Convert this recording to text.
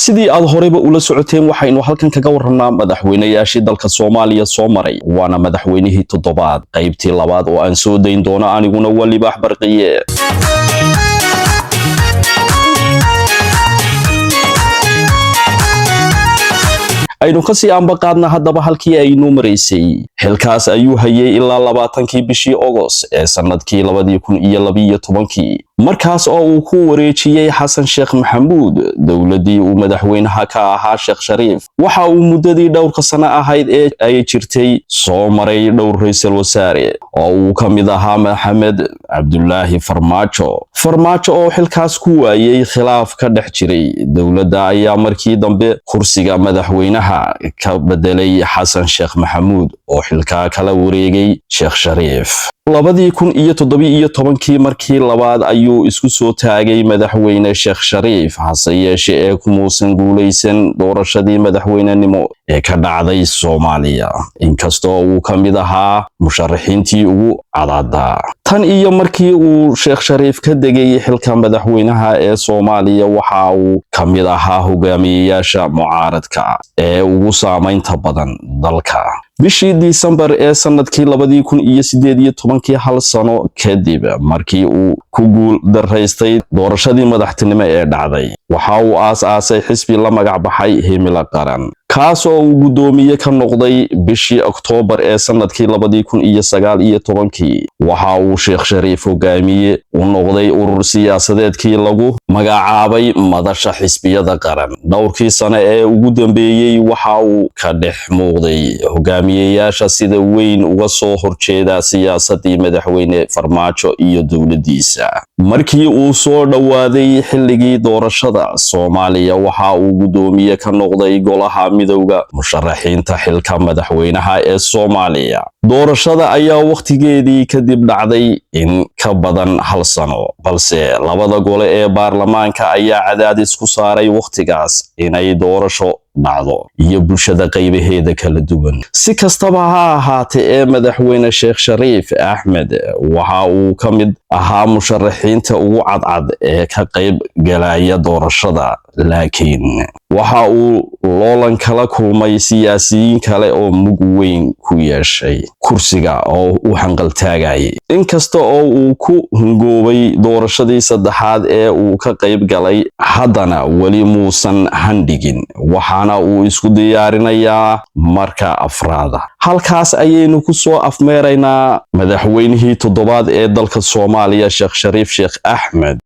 sidii aad horeba ula socoteen waxaynu halkan kaga warranaa madaxweynayaashii dalka Soomaaliya soo maray waana madaxweynihii toddobaad qaybtii labaad oo aan soo dayn doono aniguna waa Libaax Barqiye aynu ka sii ambaqaadna haddaba halkii aynu maraysay xilkaas ayuu hayay ilaa 20kii bishii August ee sanadkii 2012 markaas oo uu ku wareejiyay Xasan Sheekh Maxamuud dawladii uu madaxweynaha ka ahaa Sheekh Shariif waxa uu muddadii dhowrka sano ahayd ee ay jirtay soo maray dhowr ra'iisul wasaare oo uu ka mid ahaa Maxamed Cabdullaahi Farmaajo oo xilkaas ku waayay khilaaf ka dhex jiray dawladda ayaa markii dambe kursiga madaxweynaha ka bedelay Xasan Sheekh Maxamuud oo xilka kala wareegay Sheekh Shariif 2017 markii labaad ayuu isku soo taagay madaxweyne Sheekh Shariif hase yeeshee kumuusan guuleysan doorashadii madaxweynenimo ee ka dhacday Soomaaliya inkastoo uu ka mid ahaa musharaxiintii ugu cadcada tan iyo markii uu Sheekh Shariif ka degay xilka madaxweynaha ee Soomaaliya waxa uu ka mid ahaa hogaamiyayaasha mucaaradka ee ugu saameynta badan dalka bishii December ee sanadkii 2018 hal sano kadib markii uu ku guul daraystay doorashadii madaxtinimo ee dhacday waxa uu aasaasay xisbi la magac baxay Himilo Qaran kaas oo uu gudoomiye ka noqday bishii October ee sanadkii 2019 waxa uu Sheekh Shariif hogaamiye u noqday urur siyaasadeedkii lagu magacaabay madasha xisbiyada qaran dhowrkii sano ee ugu dambeeyay waxa uu ka dhex muuqday hogaamiyayaasha sida weyn uga soo horjeeda siyaasadii madaxweyne Farmaajo iyo dawladiisa markii uu soo dhawaaday xilligii doorashada Soomaaliya waxa uu gudoomiye ka noqday golaha midowga musharaxiinta xilka madaxweynaha ee Soomaaliya doorashada ayaa waqtigeedii kadib dhacday in ka badan hal sano balse labada gole ee baarlamaanka ayaa cadaadis ku saaray waqtigaas inay doorasho dhacdo iyo bulshada qaybaheeda kala duwan si kastaba ha ahaatee ee madaxweyne Sheekh Shariif Axmed waxa uu ka mid ahaa musharaxiinta ugu cadcad ee ka qayb galaya doorashada laakiin waxa uu loolan kala kulmay siyaasiyiin kale oo mug weyn ku yeeshay kursiga oo uu hanqaltaagay inkasta oo uu ku hungoobay doorashadii saddexaad ee uu ka qayb galay haddana wali muusan handhigin waxaana uu isku diyaarinayaa marka afraad halkaas ayaynu ku soo afmeeraynaa madaxweynihii toddobaad ee dalka Soomaaliya Sheekh Shariif Sheekh Axmed